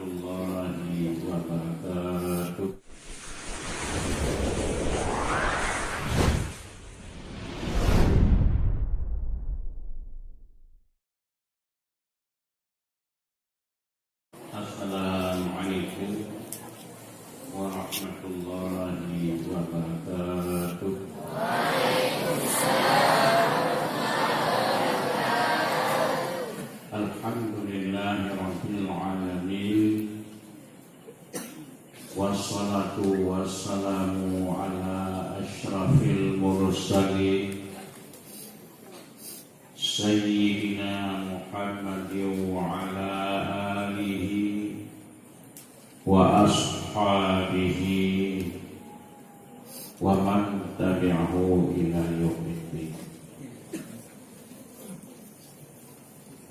warahmatullahi wabarakatuh. Assalamualaikum warahmatullahi wabarakatuh. Alhamdulillahirabbil alamin. Wassalatu wassalamu ala asyrafil mursalin Sayyidina Muhammadin wa ala alihi wa ashabihi wa man tabi'ahu ila yaumiddin.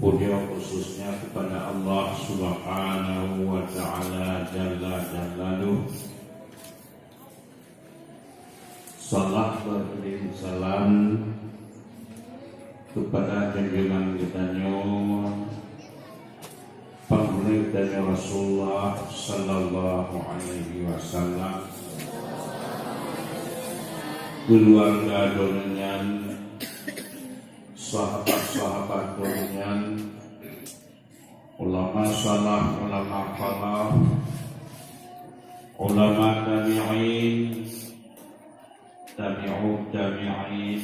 Puja khususnya kepada Allah Subhanahu wa ta'ala Jalla Jalaluh. Salat beriring salam kepada junjungan kita Pemerintahan Rasulullah Sallallahu Alaihi Wasallam, keluarga donengan, sahabat-sahabat donengan, ulama salah, ulama khalaf, ulama tabi'in, tabi'ut tabi'in,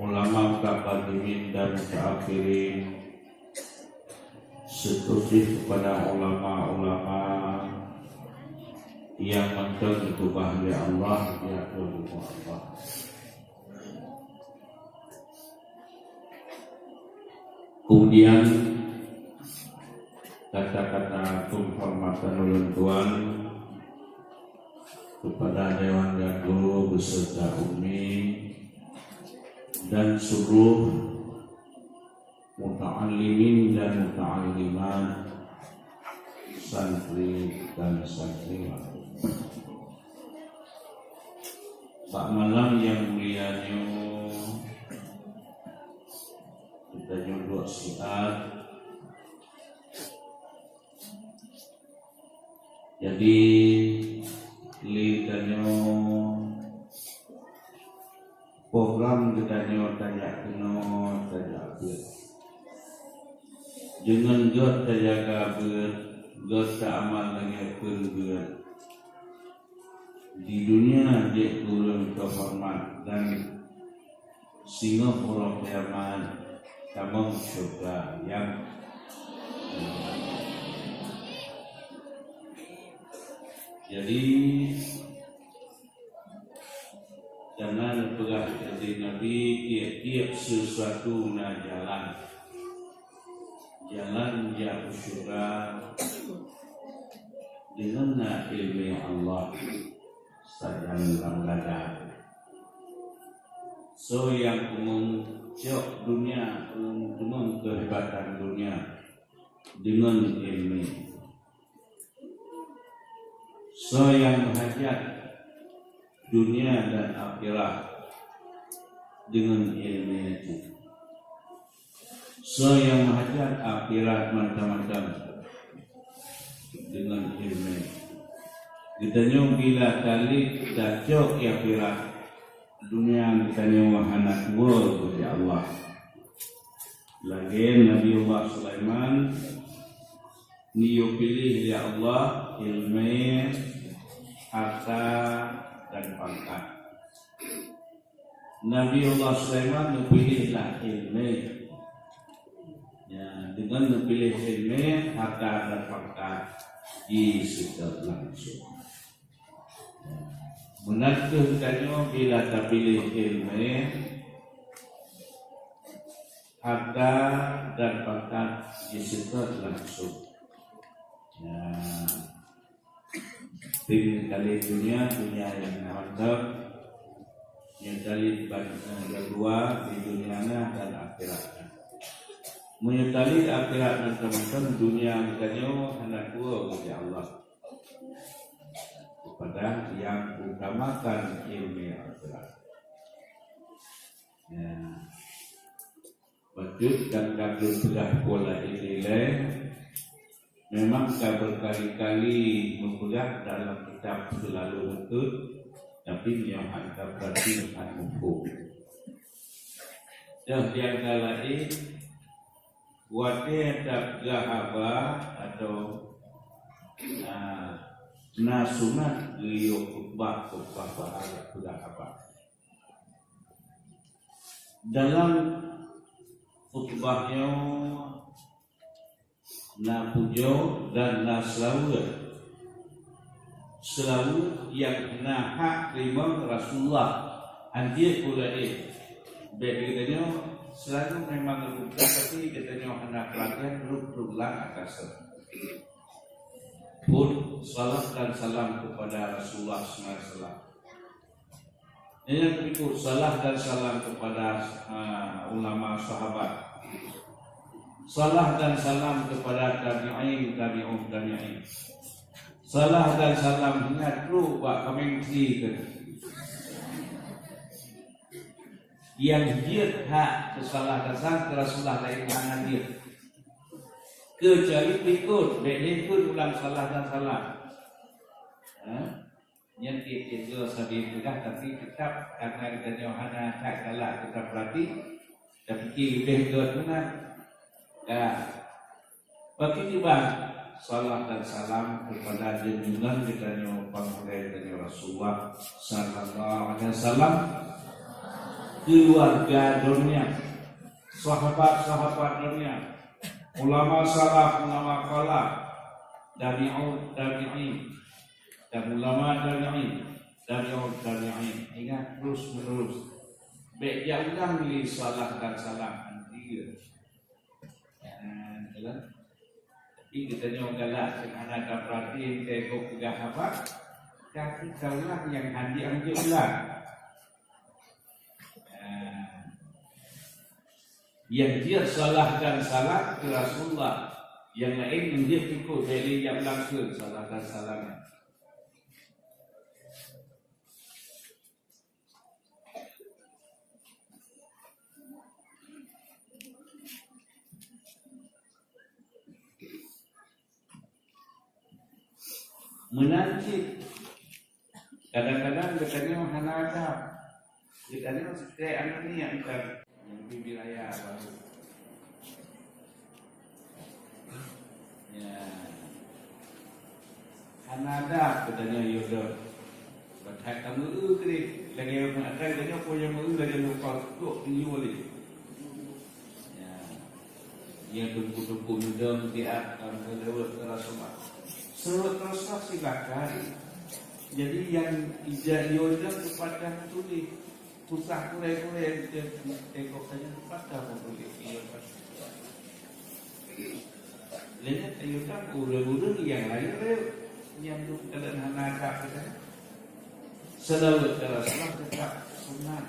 ulama mutaqaddimin dan mutaakhirin, seterusnya kepada ulama-ulama yang mental itu bahagia Allah, ya Allah. Kemudian kata-kata penghormatan ulun tuan kepada Dewan Guru beserta Umi dan seluruh muta'allimin dan muta'allimat, santri dan santriwati. Pak malam yang mulianya kita jodoh siat. Jadi lihatnya program kita tanya dengan God terjaga God keaman lagi ber di dunia dia turun kehormat dan singa pura kiamat kamu surga yang jadi jangan pegah jadi Nabi tiap sesuatu na jalan jauh surga dengan ilmu Allah sedang langgadah. So yang umum jauh dunia, umum kehebatan dunia dengan ilmu. So yang menghajat dunia dan akhirat dengan ilmu itu. So yang menghajat akhirat macam-macam dengan ilmu. Ditanya bila kali dacok akhirat dunia ditanya wahana world dari Allah. Lagi Nabi Allah Sulaiman niyo pilih ya Allah ilmu, harta dan pangkat. Nabi Allah Sulaiman pilihlah ilmu. Ya, dengan memilih ilmu, harta dan pangkat disetel langsung. Menentukannya bila terpilih ilmu, harta dan pangkat disetel langsung. Ya, pilih kali dunia yang mantap, yang kali kedua di dunia dan akhirat. Menyetali akhirat dan teman-teman dunia misalnya hendak dua kepada Allah kepada yang utamakan ilmu akhirat. Ya, betul dan kagum sudah pola ilileh Memang kita berkali-kali mengulang dalam kitab selalu betul, tapi yang ada berarti dengan hukum. Dan yang lain, wate tak gahaba atau nasunat liyo khutbah bahaya sudah apa? Dalam khutbahnya na pujo dan na selawat yang na hak terima Rasulullah anjir pula bedanya selalu memang lupa tapi katanya anak pelatihan ruk-ruklah atas pun salat dan salam kepada Rasulullah SAW. Yang berikut salat dan salam kepada ulama sahabat. Salah dan salam kepada tabi'in. Salah dan salam ingat lu Pak Kamengsi ke. Yang dia hak kesalah dan salam ke Rasulullah lain mana dia. Kecuali ikut, ikut ulang salah dan salam. Yang kita sabi mudah tapi tetap karena kita Yohana tak kalah kita berarti tapi lebih keturunan. Ya, bagi tiba salam dan salam kepada junjungan kita Pangulai dari Rasulullah Sallallahu Alaihi Wasallam, keluarga dunia, sahabat-sahabat dunia, ulama salaf, ulama khalaf, tabi'in, dan ulama tabi'in. Ingat terus menerus. Baik yang ulang li salam dan salam nanti. Tapi kita nyonggalah kerana ada perhatian tengok pegah apa kaki kaulah yang handi ambil ulang yang dia salah dan salah ke Rasulullah, yang lain dia ikut dari yang langsung salah dan salahnya. Menanti kadang-kadang katanya hana ada katanya kayak anak ni yang bibi raya baru ya hana ada katanya yoga batai kamu kiri lagi orang ada katanya punya mu lagi lupa tu ini boleh ya yang tunggu-tunggu mudam dia akan kelewat Rasulullah. Surat Rasulullah silakan. Jadi yang ijazah kepada tulis susah kurai-kurai yang tengok saja kepada tulis. Lihat ayutan ulang-ulang yang lain yang dalam hanaga kita. Selawat Rasulullah tetap sunat.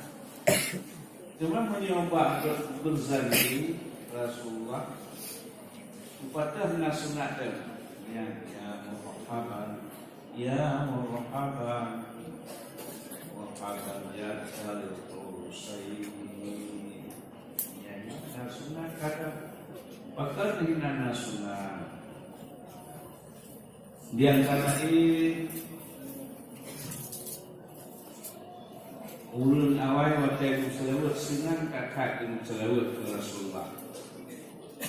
Cuma menyoba berzalih Rasulullah kepada sunat ya مرحبا يا مرحبا مرحبا يا الحسين ya sunnah kata pakar hina sunnah di antara ini ulun awal waktu selawat senang kakak yang selawat ke Rasulullah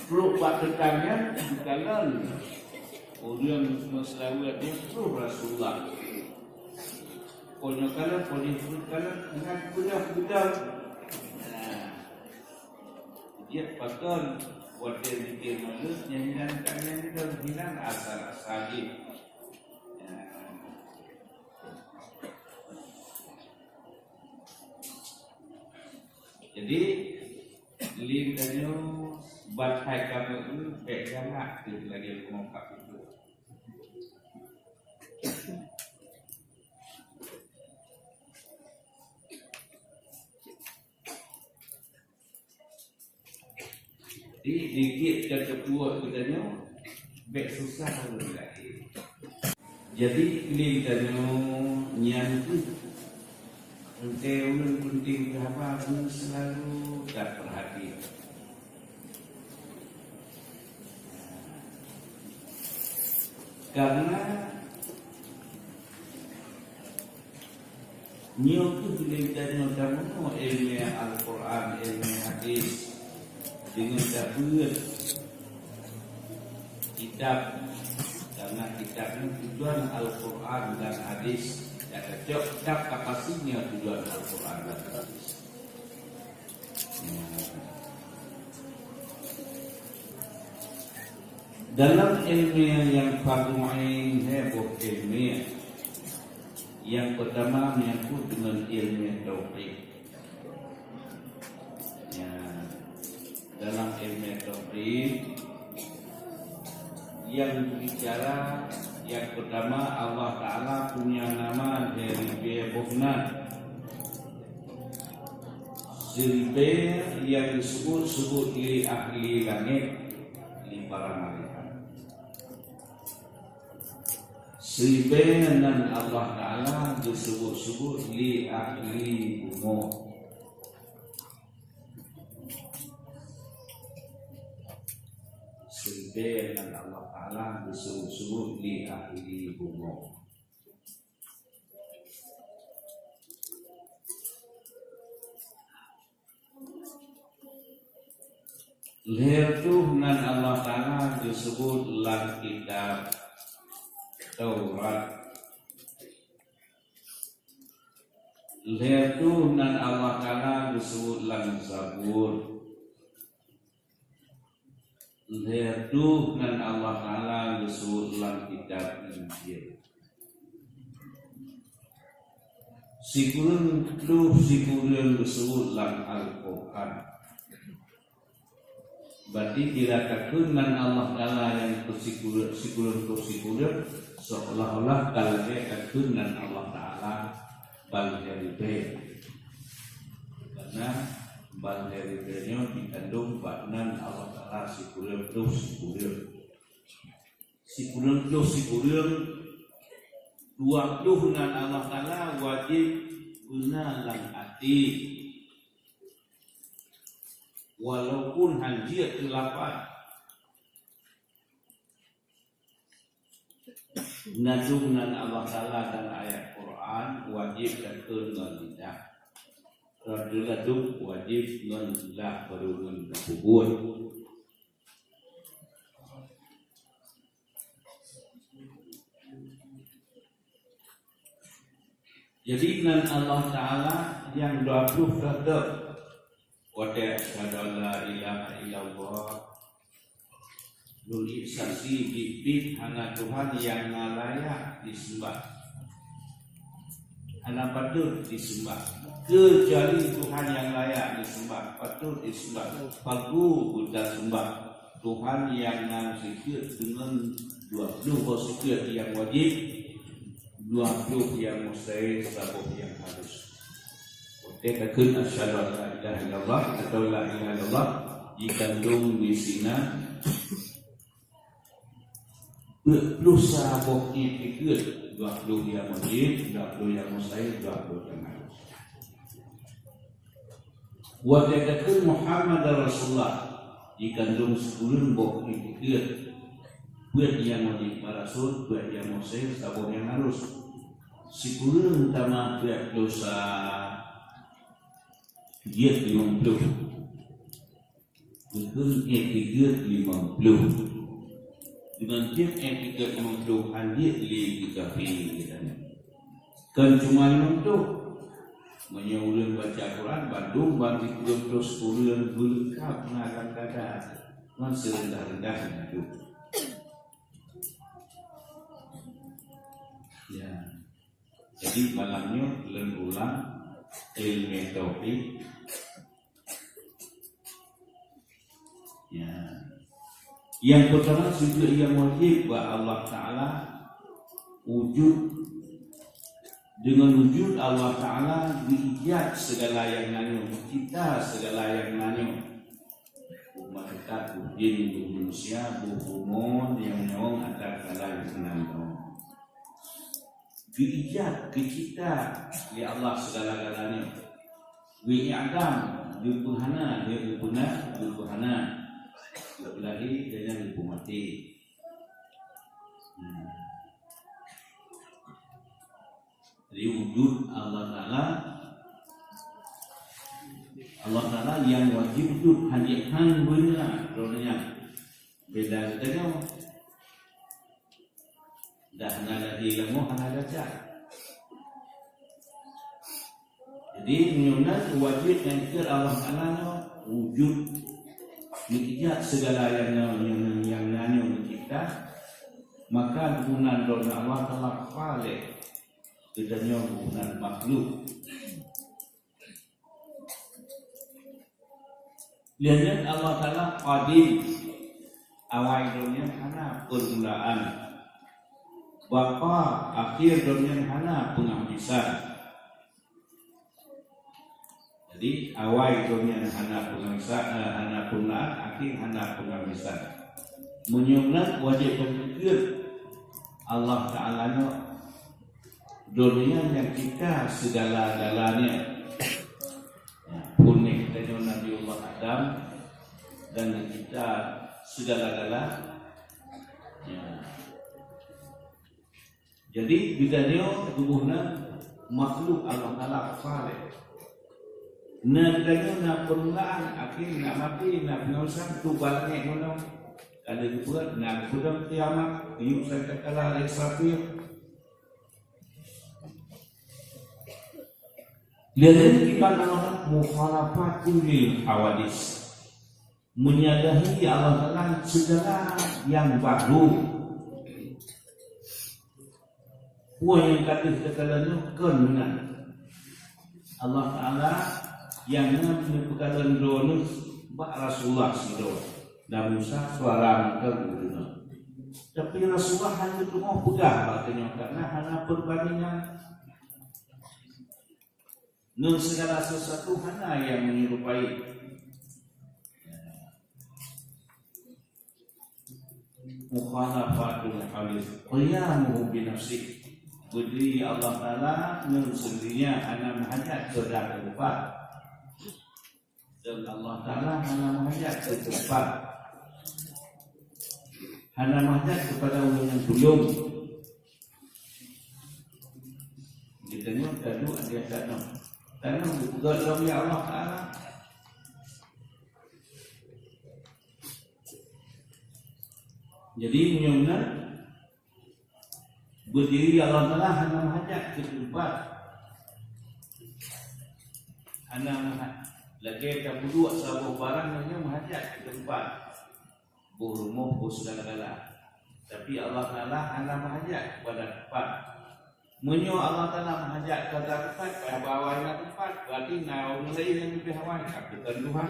perlu pak tetangga kalau orang selawat dia terus Rasulullah. Kono kalau dengan budak-budak. Dia pakai waktu dia malu nyanyian kalian itu hilang asal-asal dia. Jadi lintanya batai kamu itu bejangan tu lagi mengungkap itu. Jadi dikit dan ketua katanya baik susah lagi. Jadi ini katanya nyanyi untuk penting apa pun selalu tak perhatian. Karena nyo tu bila kamu ilmu Al-Quran, ilmu hadis dengan dapat kitab, karena kitab ini tujuan Al-Quran dan hadis. Ya, kitab kapasinya tujuan Al-Quran dan hadis. Dalam ilmu yang fardu ain heboh ilmu yang pertama menyangkut dengan ilmu tauhid. Ya, dalam ilmu tauhid yang bicara yang pertama Allah Ta'ala punya nama dari Bebokna Zilbe yang disebut li ahli langit, li para malaikat. Zilbenan Allah Ta'ala disebut li ahli bumi. Zilbenan Allah Ta'ala disebut li ahli bumi. Leher nan Allah Ta'ala disebut lan kitab Taurat. Leher nan Allah Ta'ala disebut lan Zabur. Leher nan Allah Ta'ala disebut lan kitab Injil. Sikurun disebut lan Al-Quran. Berarti dikatakan dengan Allah Ta'ala yang bersikulir seolah-olah kalau dia katakan dengan Allah Ta'ala Bal-Heribe, karena Bal-Heribe-nya dikandung baknan Allah Ta'ala sikulir dua dengan Allah Ta'ala wajib guna lang hati. Walaupun hanya kelapan nadungan Allah Ta'ala dan ayat Quran wajib dan lidah. Radul wajib dengan lidah baru dengan kubur. Jadi dengan Allah Ta'ala yang 20 kata Wada asyhadu la ilaha illallah, nuli saksi bibit hana Tuhan yang layak disembah, hana patut disembah, kecuali Tuhan yang layak disembah, patut disembah, pagu buddha sembah, Tuhan yang sikit dengan 20 sikit yang wajib, 20 yang mustahil, 10 yang harus. Dia kata asyhadu an la ilaha illallah atau la ilaha illallah dikandung di sini berusaha bukti pikir 20 yang wajib, 20 yang mustahil, 20 yang harus. Wa kata Muhammad Rasulullah dikandung 10 bukti pikir buat yang wajib Rasul, buat yang mustahil, 10 yang harus. 10 utama buat dosa dia 50 dengan etiket 50 dengan tiap etiket 50 hadir di kafe kan cuma 50 menyuruh baca Quran Bandung bagi terus kuliah berlengkap mengakan kata man serendah-rendahnya itu ya. Jadi malamnya ulang ilmu tauhid. Ya. Yang pertama juga yang wajib bahwa Allah Ta'ala wujud. Dengan wujud Allah Ta'ala diijat segala yang nanya, kita segala yang nanya. Umat kita, jin, manusia, bukumon yang nyong ada kala yang nanya. Diijat ke kita ya Allah segala-galanya. Wi'adam yukuhana yukuhana. Lagi dengan hukum mati. Jadi wujud Allah Ta'ala yang wajib wujud hadiah benar dunia. Beda katanya dah ada ilmu ada cat. Jadi menyunat wajib yang Allah Ta'ala wujud mengijak segala yang nanya mencipta, maka gunan doa Allah Ta'ala khalik kitanya gunan makhluk. Lihat Allah Ta'ala qadim awal dunia hana permulaan, bapa akhir dunia hana penghabisan. Jadi awal dunia hana penghabisan, hana permulaan, akhir hana penghabisan. Menyunat wajib berpikir Allah Ta'ala dunia yang kita segala-galanya. Punya kita Nabi Allah Adam dan kita segala-gala. Jadi bidanya tubuhnya makhluk Allah Ta'ala khalik. Nadanya na permulaan, akhir na mati, na pengawasan tu baliknya guna. Kalau dibuat na kudam kiamat, yuk saya katalah Israfil. Lihat kita dalam mukhalafat kulli hawadis, menyadahi Allah Ta'ala segala yang baru. Puan yang kata kalanya kenunan Allah Ta'ala yang punya perkataan doa bak Rasulullah sido dan Musa suara kerana. Tapi Rasulullah hanya cuma pegang katanya karena hanya perbandingan. Segala sesuatu hanya yang menyerupai. Mukhalafatul hadis qiyamuhu bi nafsihi. Berdiri Allah Ta'ala sendirinya hanya menghajat ke tempat, dan Allah Ta'ala hanya menghajat ke tempat, hanya menghajat kepada orang yang belum. Kita ni kadu dia kata karena juga dalam Allah Ta'ala. Jadi menyunat berdiri Allah Ta'ala hanya menghajat ke tempat, hanya menghajat lagi tak berdua sebuah barang hanya menghajat ke tempat berumur segala-gala. Tapi Allah Ta'ala hanya menghajat kepada tempat. Menyo Allah Ta'ala menghajat kepada tempat, pada bawahnya tempat, berarti orang lain yang lebih awal bukan Tuhan.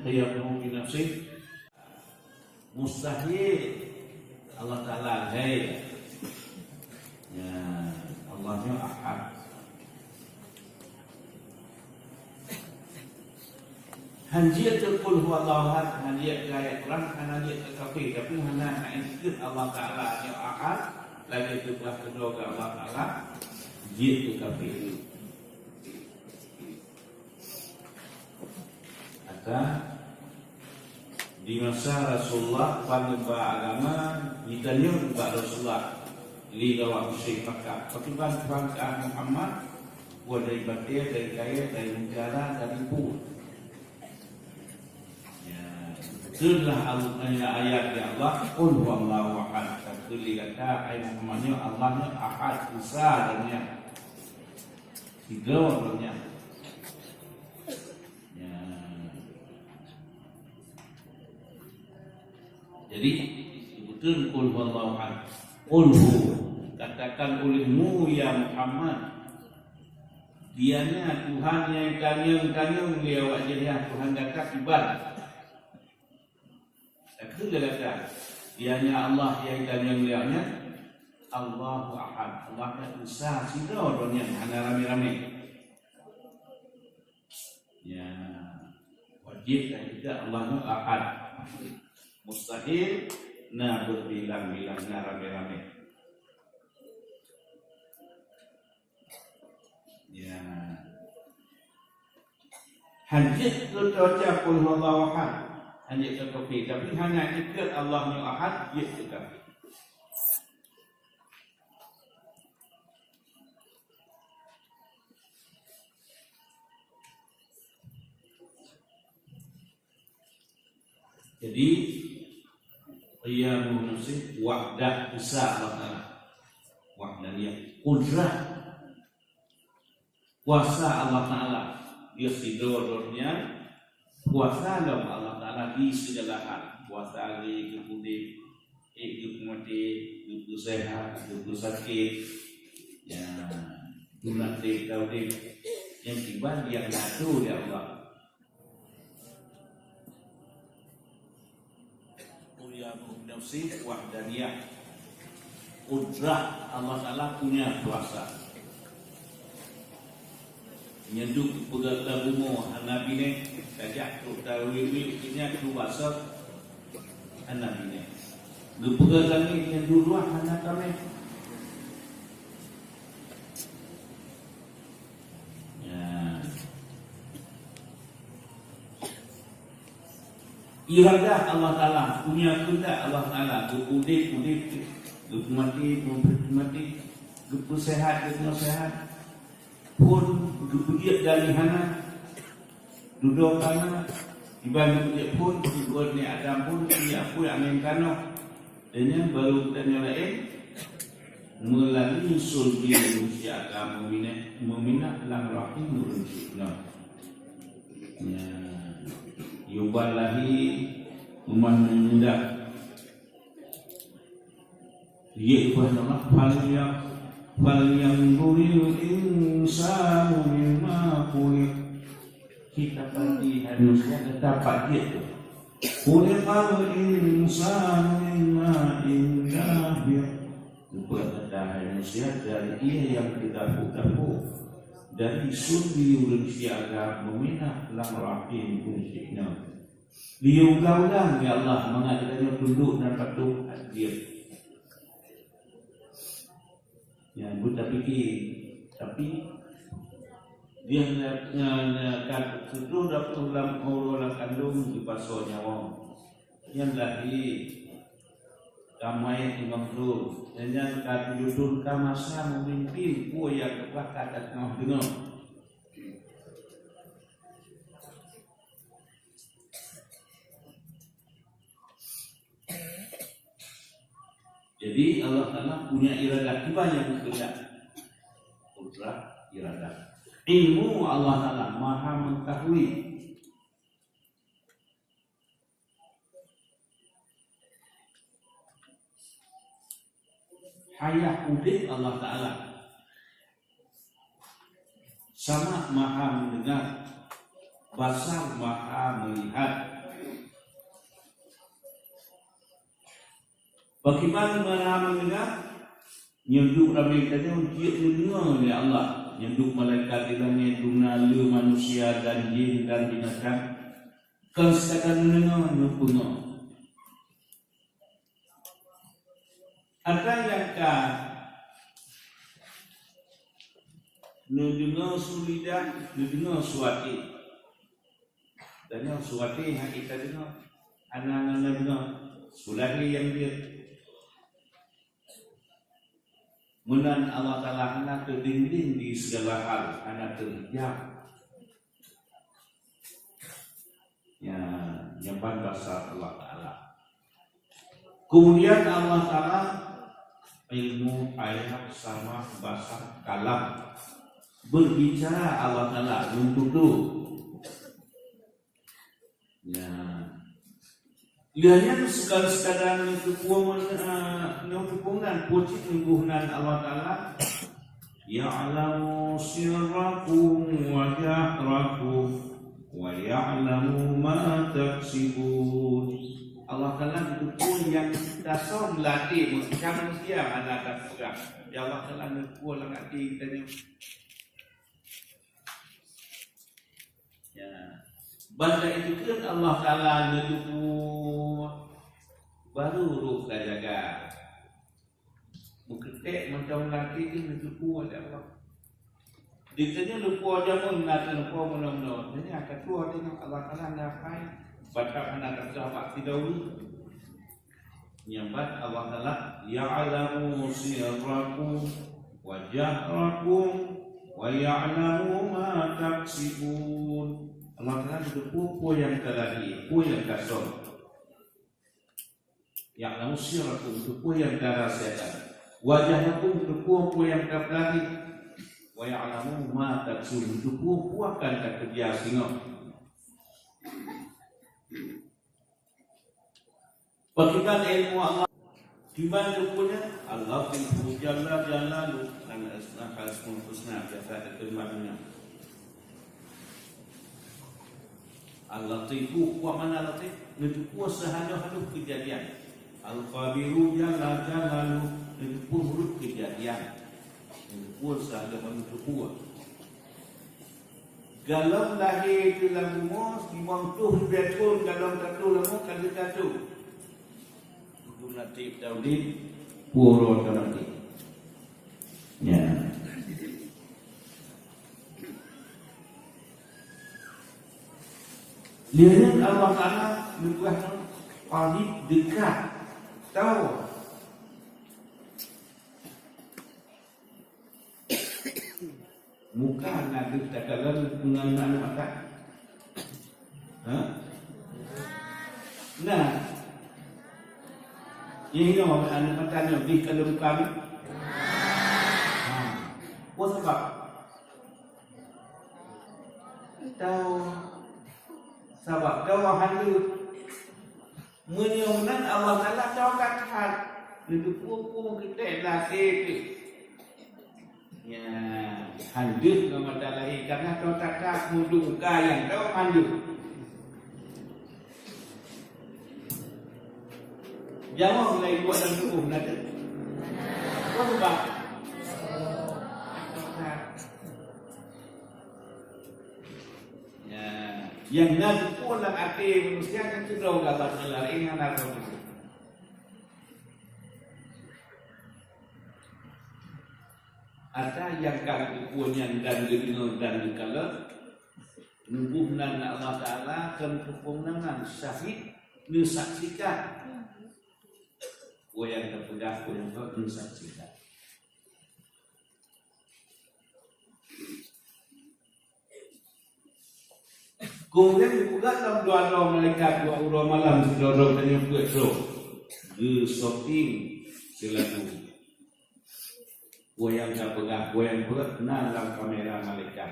Kaya kamu binafsi mustahil Allah Ta'ala hai. Ya, Allahnya ahad. Hanjir terkul huwallahu ahad, hanjir gaya Quran, hanjir terkafir. Tapi hanya ikut Allah Ta'ala yang ahad, lagi itu telah kedua ke Allah Ta'ala, hanjir terkafir. Maka di masa Rasulullah penyembah agama ditanya kepada Rasulullah lidah musyrik Makkah. Pertujuan bangsa Muhammad buat dari batir, dari kaya, dari negara, dari pun. Ya, itulah ayat ya Allah. Qul huwallahu ahad. Kali kata ayat Muhammadnya Allahnya ahad, besar dunia. Tiga orangnya. Jadi betul qul huwallahu ahad. Qulhu, katakan olehmu ya Muhammad, dianya Tuhan yang kanyang-kanyang dia wajahnya Tuhan dekat ibadah. Itu dia kata, dianya Allah yang kanyang-kanyangnya Allahu ahad. Allah yang besar sida orangnya hanya rame-rame. Ya, wajib dan juga Allahu ahad. Mustahil na berbilang-bilang na rame-rame. Ya. Hanjit terbaca qul huwallahu ahad. Hanjit terkafir. Tapi hanya ikut Allahnya ahad, dia terkafir. Jadi qiyamun nafsi wahdah besar Allah Ta'ala, wahdaniyah, qudrah, kuasa Allah Ta'ala. Dia sidornya kuasa Allah Ta'ala di segala hal. Kuasa di keputih, hidup mati, hidup sehat, hidup sakit, ya, guna tahu yang tiba dia ngadu ya Allah. Qiyamun nafsi wahdaniyah, qudrah Allah Ta'ala punya kuasa. Nyenduk pegang tabumu Nabi ni kajak tu tawi punya kuasa Nabi ni. Gepegang ni yang dulu anak kami. Ya. Iradah Allah Ta'ala, punya kehendak Allah Ta'ala, udip, mati, sehat, sehat. Pun dia dari hana duduk kana dibanding dia pun duduk ni Adam pun dia pun amin kana dan yang baru tanya lain melalui sulbi manusia agama meminat lang rahim murjina ya yubalahi memandak dia ibadah Allah falyanzuril insanu mimma khuliq. Kita pasti harusnya dapat dia tu. Khuliqal insanu mimma innabiq. Kepada manusia dari ia yang kita buka dari sulbi manusia agama meminah lam rahim kunsyikna. Dia ulang ya Allah mengatakannya tunduk dan patuh dia. Ya, buta fikir, tapi dia nak seluruh dalam orang kandung di pasal nyawa yang lagi damai di makhluk dan yang kadudun kamasa memimpin ku yang kepakat dan dengar. Jadi Allah Ta'ala punya iradah banyak kehendak. Qudrah iradah. Ilmu Allah Ta'ala maha mengetahui. Hayat udip Allah Ta'ala. Sama maha mendengar. Basar maha melihat. Bagaimana maha mendengar? Nyenduk Rabbi kata dia mendengar oleh Allah. Nyenduk malaikat di langit, dunala manusia dan jin dan binatang. Kan sekadar mendengar, mendengar. Ada yang kah mendengar sulidah, mendengar suati. Dan yang suati yang kita dengar, anak-anak dengar, sulani yang dia. Menan Allah Ta'ala anak terdinding di segala hal, anak terhijab. Ya, nyampan bahasa Allah Ta'ala. Kemudian Allah Ta'ala ilmu ayat sama bahasa kalam. Berbicara Allah Ta'ala untuk itu. Ya. Ianya sekadar kepungan puji kebunan Allah Ta'ala. Ya'lamu sirrakum wa jahrakum wa ya'lamu ma taksibun. Allah Ta'ala itu pun yang dasar latih macam manusia anak akan pegang. Ya Allah Ta'ala itu pun latih kita ni. Ya. Banda itu kan Allah Ta'ala itu baru ruh dah jaga. Berketek macam laki itu lupa oleh Allah. Dia tanya lupa aja pun nak lupa mana-mana. Jadi akan tua tengok Allah Ta'ala napai. Baca anak sahabat tidawli. Nyambat Allah Ta'ala ya'lamu sirrakum wa jahrakum wa ya'lamu ma taksibun. Allah Ta'ala itu pupu yang terlari, pupu yang kasar. Ya'lamu sirrakum, tupu yang dirahasiakan. Wajahakum, tupu yang terbelakang. Wa ya'lamu ma taksubun, tupu akan kerja singok. Pakikan ilmu Allah di mana punya Allah itu jalla jalalu dan asmaul husna biasa firman-Nya. Allah itu kuat mana Allah itu kuasa hadu kejadian. Al-Qabiru jalla jalalu itu huruf kejadian. Itu kuasa hadu kuat. Galau lahir di dalam mus di waktu betul galau satu lamu kali satu. Natif Daudi puro terati. Ya. Lihat Allah Taala menguatkan paling dekat. Tahu? Muka Nabi takalan mengenai mata. Nah. Ini orang anak macam ni kalau bukan. Apa sebab? Tahu sebab kalau handu menyonan Allah Taala tahu kata itu pun kita latih. Ya, handu nama Taala karena kau tak mudung kaya tahu handu. Jangan mulai buat dan hukum nanti. Apa sebab? Ya, yang nanti pun nak hati manusia kan sudah gambar jelas ingat apa itu. Ada yang kami punya dan gedung dan dikala nubuhnan Allah Taala kan kepunangan syahid disaksikan. Yang terpedah yang mensaksikan. Kemudian juga dalam doa malaikat doa malam sedorong dan buat roh di shopping selalu. Yang terpedah yang berat dalam kamera malaikat.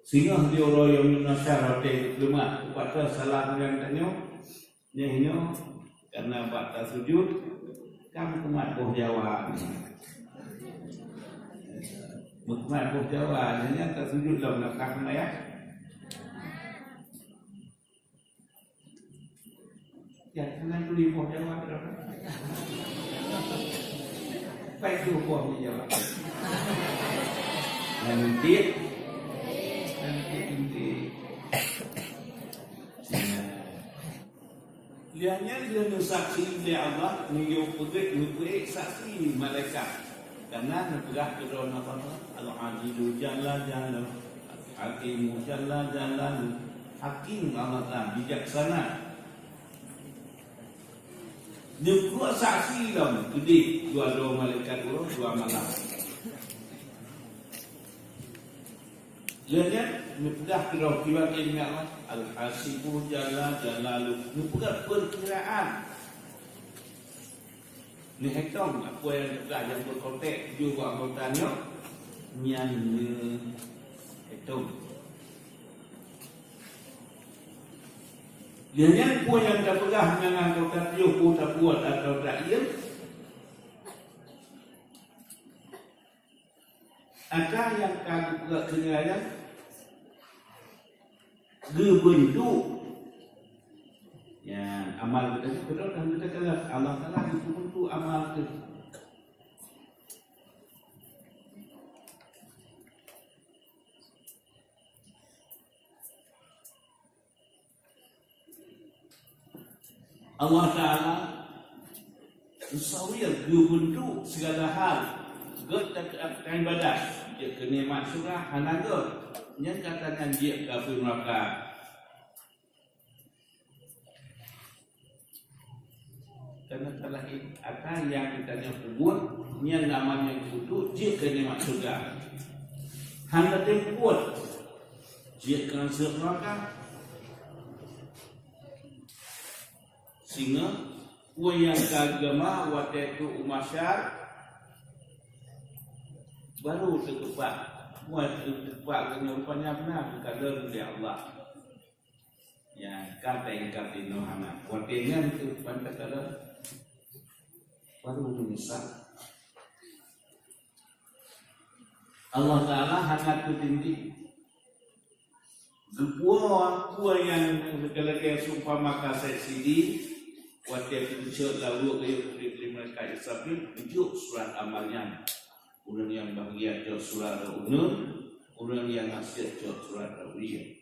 Sehingga dia orang yang menasyarat lemah pada salah yang tanya. Nyanyo karena batas sujud kamu kumat boh Jawa. Kumat boh Jawa hanya tak sujud dalam nakam ya. Ya kena tu di boh Jawa berapa? Baik tu boh Jawa. Nanti. Lihatnya dia saksi oleh Allah, dia pergi saksi malaikat. Karena negah kedua nama Al-Azizu Jalla Jalla, Hakimu Jalla Jalla, Hakim Allah Taala bijaksana. Dia buat saksi dalam kedai dua malaikat dua malam. Lihatnya mudah kedua kibat ilmu Allah Al-Hasibu Jalla Jalalu. Mudah perkiraan. Ni hitung apa yang yang berkontek juga anggotanya yang hitung. Lihatnya pun yang tak pegah dengan anggota dia pun tak buat atau tak ia. Ada yang kagum kenyataan gebentuk ya amal kita betul dan kita kata Allah Taala itu untuk amal itu. Allah Taala usawir gebentuk segala hal getak ibadah dia kenikmat surah hanaga yang katakan dia kafir neraka. Karena telah ada yang kita buat yang namanya itu dia kenikmat surga. Handa tempuat dia kena neraka. Sehingga kuih yang keagama waktu itu umasyar baru terkepak. Kuih terkepak kerana rupanya benar kadar dari Allah. Ya, kata Muhammad. Waktunya itu pandai kadar baru menyesal. Allah Ta'ala hangat ku tinggi. Kuah yang lagi sumpah maka saya sidi waktu itu cek lalu ke mereka Israfil tunjuk surat amalnya. Orang yang bahagia cek surat Al-Nur, orang yang nasihat cek surat Al-Riyah.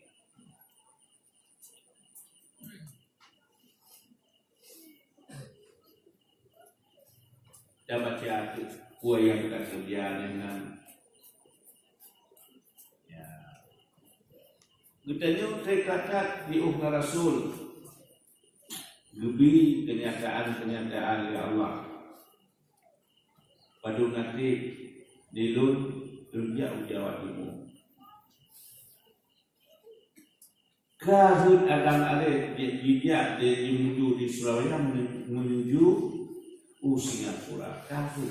Dan baca kuah yang kita kerja dengan Getanya terkatat di ukhra Rasul lebih kenyataan ya Allah. Pada nanti dilun dunia ujawat ibu. Kahut akan ada dia menuju di Surabaya menuju Singapura. Kahut.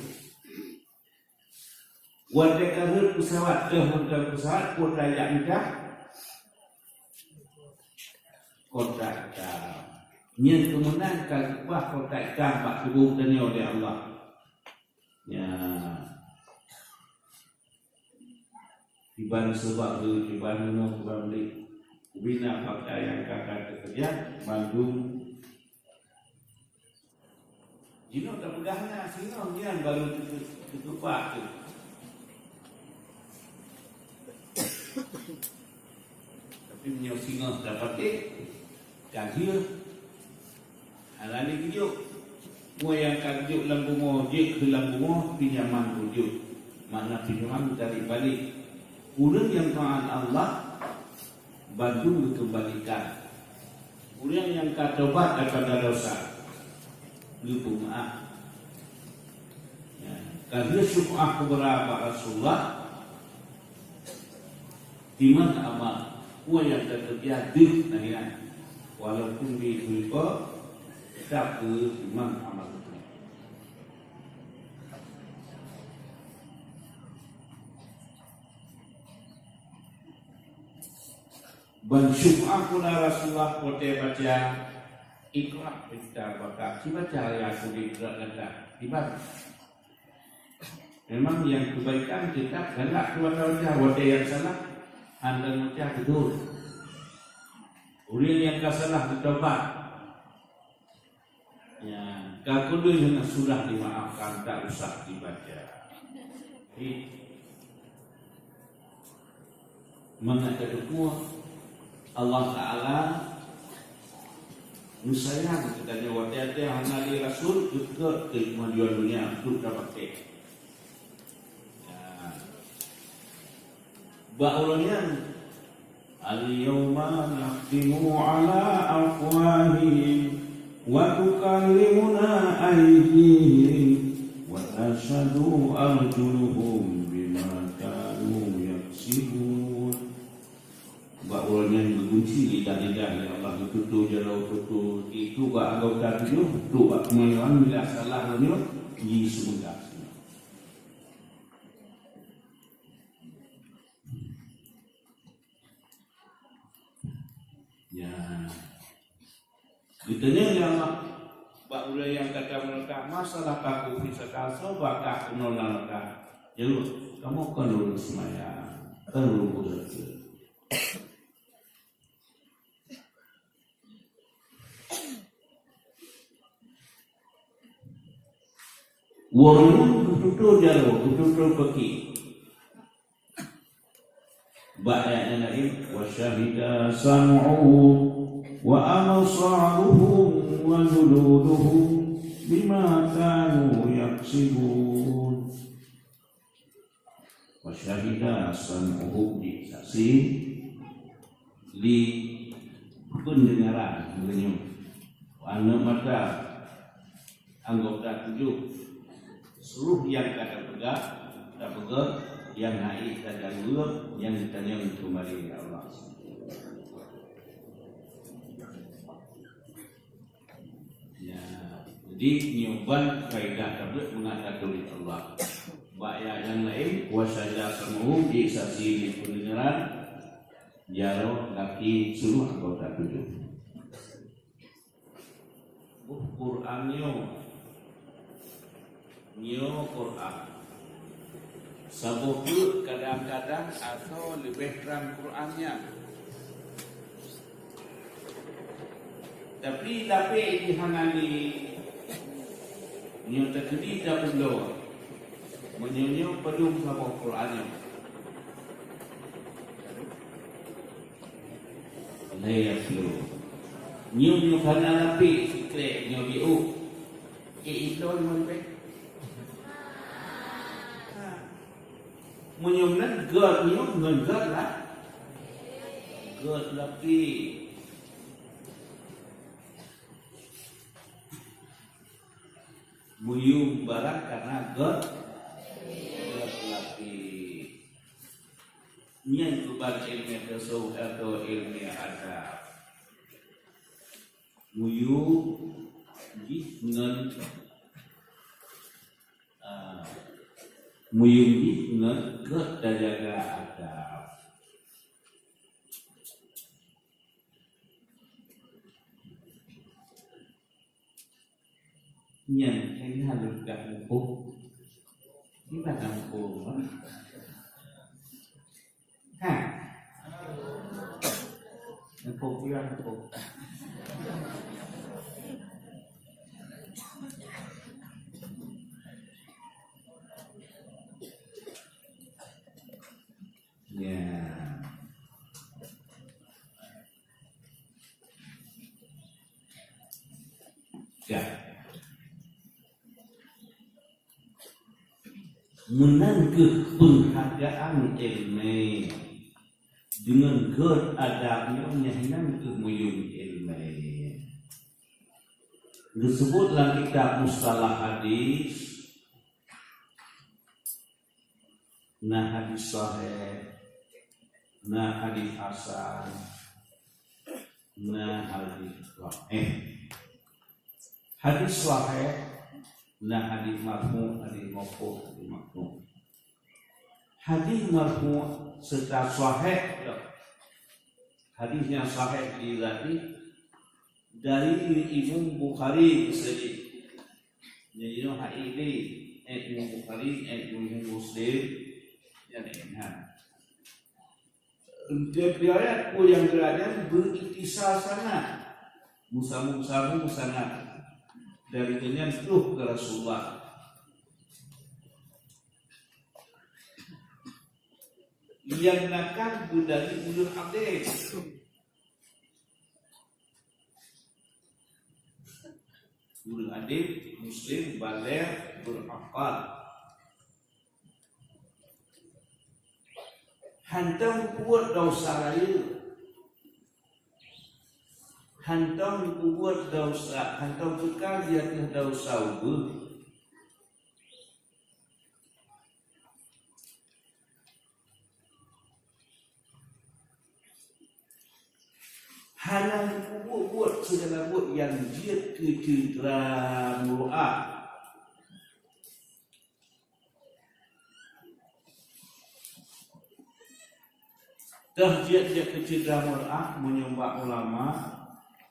Warga kahut pesawat pesawat kota yang indah. Kota yang kemenangkan kuah kota Pak tubuh dunia oleh Allah. Ya, ibarat sebab tu ibarat no balik bina pakai yang kakak kerja Bandung. Jino tak pegahnya sino dia baru tutupak tu. Tapi punya singa dapat kagil alani kijuk mo yang kajuk lampu mo je ke lampu mo pinjaman tujuh makna pinjaman dari balik orang yang taat Allah bantu dikembalikan orang yang katobat daripada dosa lupa maaf ya kagil syukur kepada Rasulullah di mana amal yang terjadi nahian walaupun di lupa tak ke imam amal itu. Bersyukur pula Rasulullah kote baca ikhlas kita baca siapa cara aku diikhlas kata tiba. Memang yang kebaikan kita galak kepada wajah kote yang salah anda baca betul. Orang yang salah bertobat. Ya, kalau dengan sudah dimaafkan tak usah dibaca. Mengatakan Allah Taala nusayang katanya waktu yang Nabi Rasul juga kemajuan dunia untuk dapat baulnya al-yawma nakhtimu ala afwahihim wa tukallimuna aydihim wa tashhadu arjuluhum bima kanu yaksibun. Baulnya dikunci lidah-lidah ya Allah tutup jauh tutup itu ba anggota tu tu ba kemuliaan bila salah ni di semudah. Ya, kitanya yang bak ulai yang kata mereka masalah kaku bisa kalso bakal menolak mereka. Jadi kamu kan dulu semaya, terlalu bekerja. Warung kututu jauh, kututu pergi. Ba'da naib wa syahida sam'uhum wa absaruhum wa juluduhum bima kanu yaksibun. Wa syahida sam'uhum disaksi di pendengaran dunia. Wana mata anggota tujuh seluruh yang kata pegang tak pegang yang naik dan jalur yang ditanya kembali ya Allah. Jadi nyoban kaidah tabligh mengatakan Allah. Ayat yang lain wasada samuhum disaksi di pendengaran jaro kaki suruh anggota tujuh. Quran nyo Quran. Sabuh kadang-kadang atau lebih terang Qurannya. Tapi dihanani nyo terjadi tak perlu. Menyonyo pedung sama Qurannya. Layar dulu. Nyo kana nabi sikre nyo biu. Itu memang. Menyomnan god nyo ngenggat lah. God lapi. Muyung barang karena god. Yang kubah ilmiah tasawuf atau ilmiah adab muyu dengan muyu dengan kedajaga adab yang ini harus dilakukan kita lakukan Empuk ya, empuk. Ya. Ya. Menangkap penghargaan ilmu dengan god adabnya menyahinkan kemuyung ilmu. Disebut dalam kitab mustalah hadis, nah hadis sahih, nah hadis hasan, nah hadis sahih. Hadis sahih, nah hadis marfu, hadis mauquf, hadis maqtu'. Hadis marfu secara sahih, hadisnya sahih diriwayatkan dari Imam Bukhari sendiri. Jadi hadis Imam Bukhari, Imam Muslim yang lainnya. Riwayat yang berada beriktisar sangat, musam sangat dari dengan tuh ke Rasulullah. Yang nakal dari ulul hadis. Ulul hadis Muslim baligh beraqal. Hantam kuat dosa raya. Hantam kuat dosa, hantam kekal dia dosa ubuh. Halang buat segala buat yang dia kecedera mu'ah. Dah dia kecedera mu'ah menyembah ulama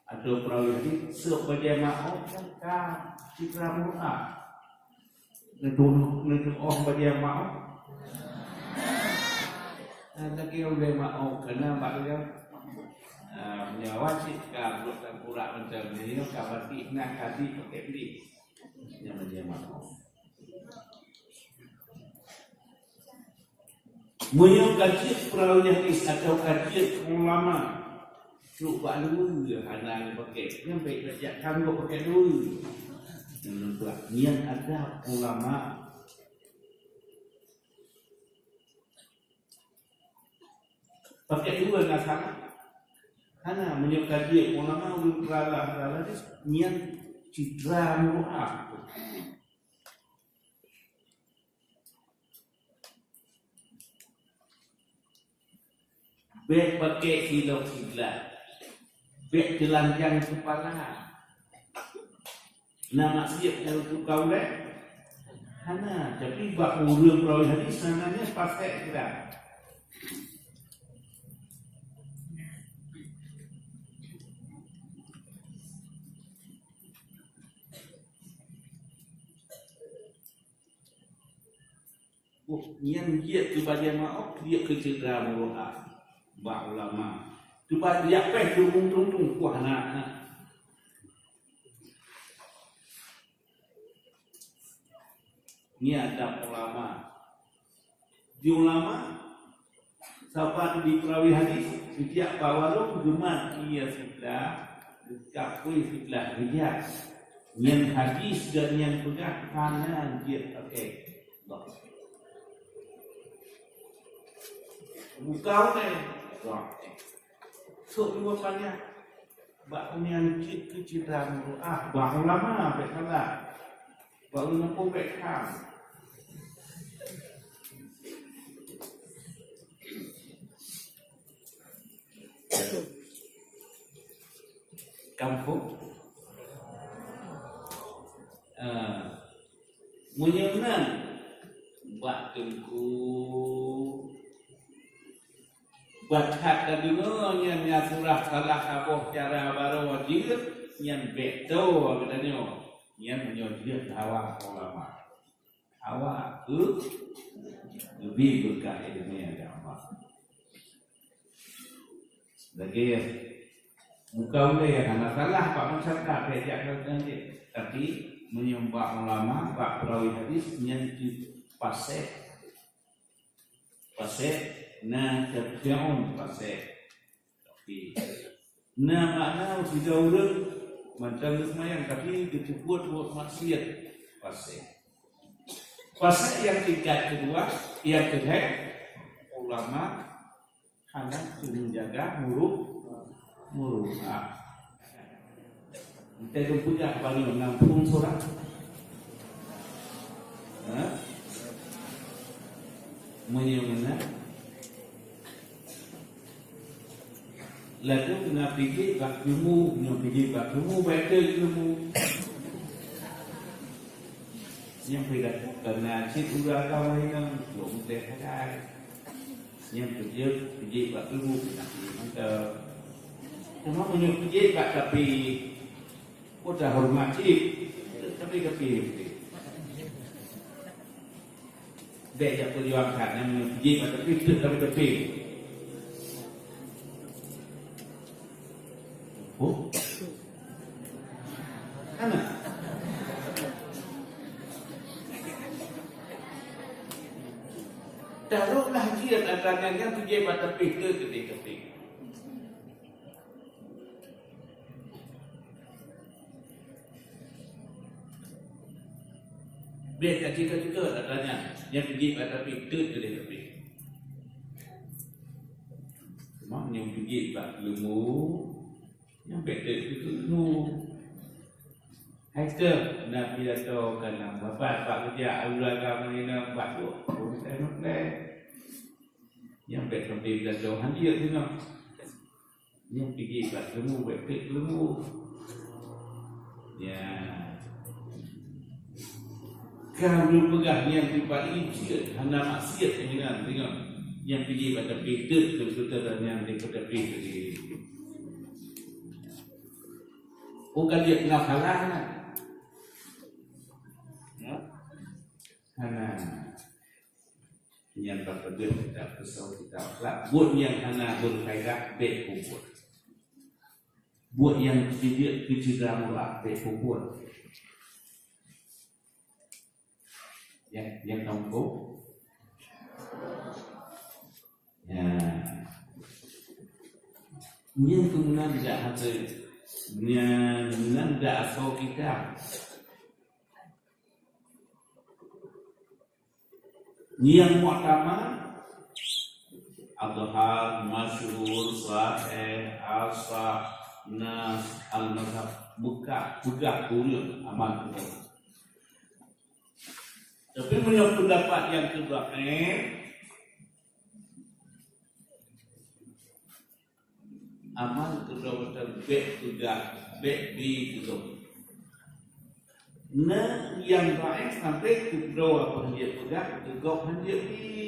atau perawi hadis sebagai ma'af kan cedera mu'ah. Ngeduluk orang bagi ma'af. Lagi oleh ma'af kena bagi menjawab sih kalau tak kurang macam ni, kalau nak hati pakai beli, yang dia mahu. Mungkin kajian perawi hadis atau kajian ulama, cuba dulu je hanya pakai, yang baik saja kamu pakai dulu. Yang ada ulama. Pakai dua nak sama. Karena menyebabkan dia ulama ulama niat citra mu'ah. Baik pakai kilau kiblat, baik telanjang kepala. Nama siap untuk kau deh. Hana, tapi bak urang perawi hadis sananya pasal kita. Yang dia kepada maaf dia kecedera muruah bak ulama kepada dia peh tung kuah nak ni ada ulama di ulama siapa di perawi hadis setiap bawalu gemar ia sudah kapui sudah dia yang hadis dan yang pegang kanan dia pakai Bukau ni, so dua banyak, bak yang kecil dalam bak ulama baik salah, bak ulama pun baik kam. Kampung, menyenang, bak tengku. Baca kedua yang surah salah kabuh cara baru wajib yang betul katanya yang menyodir hawa ulama hawa itu lebih berkah ilmu agama lagi muka udah ya karena salah pak masyarakat pejak nanti tapi menyembah ulama pak perawi hadis yang pasek na terfi'un pasal tapi na makna tiga orang macam semayang tapi disebut buat maksiat pasal yang tingkat kedua yang kedua ulama hendak menjaga muruah kita punya paling 60 surat menyemena lalu kena fikir bak ilmu, baca ilmu. Yang beda kena cik udah kau yang belum terhadap. Yang fikir bak ilmu nanti mantap. Cuma punya fikir bak tapi, udah hormat cik, tapi Beda perjuangkan yang fikir bak tapi. Oh, mana? Taruhlah dia datangnya pergi pada tepi ke tepi. Biar kita datangnya yang pergi pada tepi ke tepi. Mak yang pergi pada ilmu. Yang beda itu nu. Haikal nak pidato kana bapak pak kerja aula agama ni nak buat tu. Saya nak yang beda pidato handia tu nak. Yang pergi kat lemu webpage lemu. Ya. Kalau pegang yang dibalik dia hanya maksiat yang tengok yang pergi pada pidat tu dan yang di pada pidat ni. Bukan dia kena salah kan? Karena yang berbeda kita kesal kita lah. Buat yang hana berkaitan berkumpul. Buat yang tidak kecil mula berkumpul. Yang tahu ya. Yang kemudian tidak ada yang tidak asal kita. Yang mu'tamad adhar, masyhur, sahih, asah, nas, al-mazhab buka kurun amal kita. Tapi punya pendapat yang kedua amal kedua baik di kedua. Nah, yang baik sampai berdoa pun dia pegang, tegak pun dia pergi.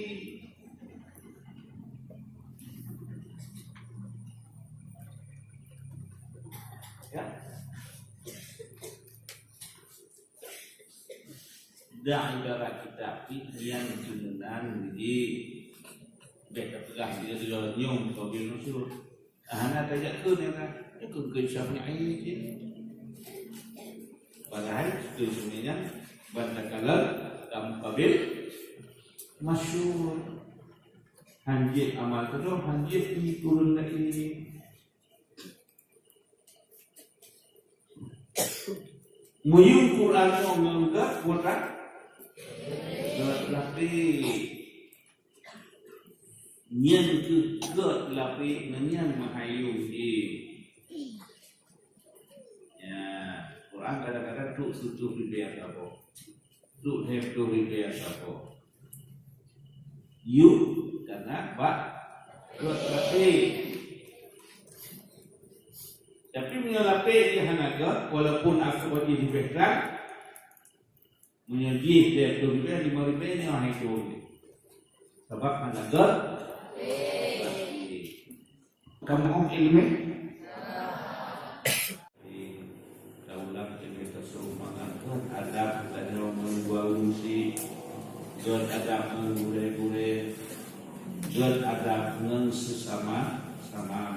Ya. Dah ibarat kita yang kemudian di dia pegang dia sudah nyum bagi nusul. Anak tajak tu dia kan, itu kesyafnya air je. Padahal itu sebenarnya bandakalah dalam kabil masyhur. Hanjit amal tu hanjit di turun lagi. Muyung Quran menganggap Quran tapi nyen ke lapi nyen mahayu di ya Quran kadang-kadang tu suatu riwayat apa tu hebdo riwayat apa you karena pak lapi tapi mengalapi dia hanaga walaupun aku bagi diberikan menyedih dia hebdo riwayat 5 riwayat yang itu sebab hanaga kamu orang ilmu daulah kita serumangan adab ada membuat usi dan adab mengure-gure dan adab dengan sesama sama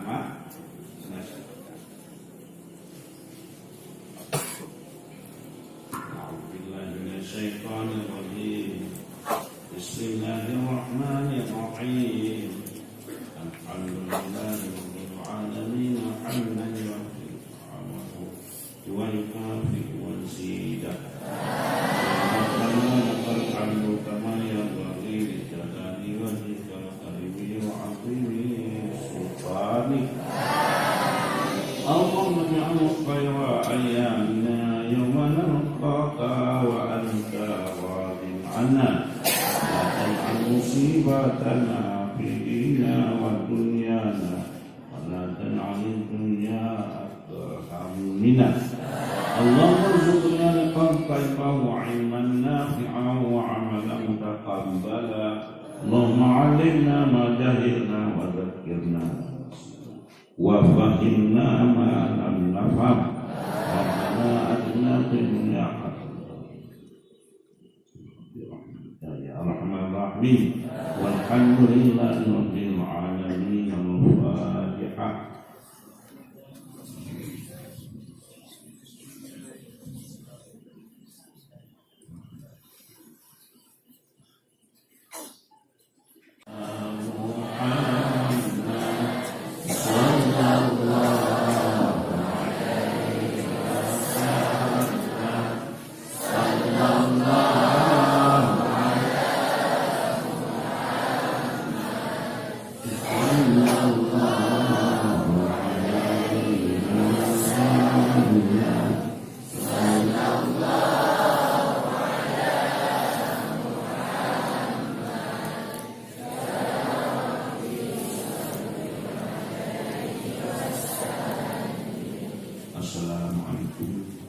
Bismillahirrahmanirrahim. Alhamdulillah rabbil alamin hamdan yuhibbu wa yukafi wa yazida. Rabbana lakal hamdu kama yanbaghi li jalali wajhika wa karimi wa 'azimi sultanik. Allahumma ij'al khayra ayyamina yawma nalqaka wa anta radin 'anna wa taj'al musibatana fi dinina wa dunyana wa la taj'al ad-dunya akbar hammina. Allahumma rzuqna qalban wa 'ilman nafi'an wa 'amalan mutaqabbala. Allahumma 'allimna ma jahilna wa dhakkirna wa fahimna ma lam nafham. Rabbana atina fid dunya hasanah ya arhamar rahimin. Walhamdulillahi rabbil alamin. Al-Fatihah. Assalamualaikum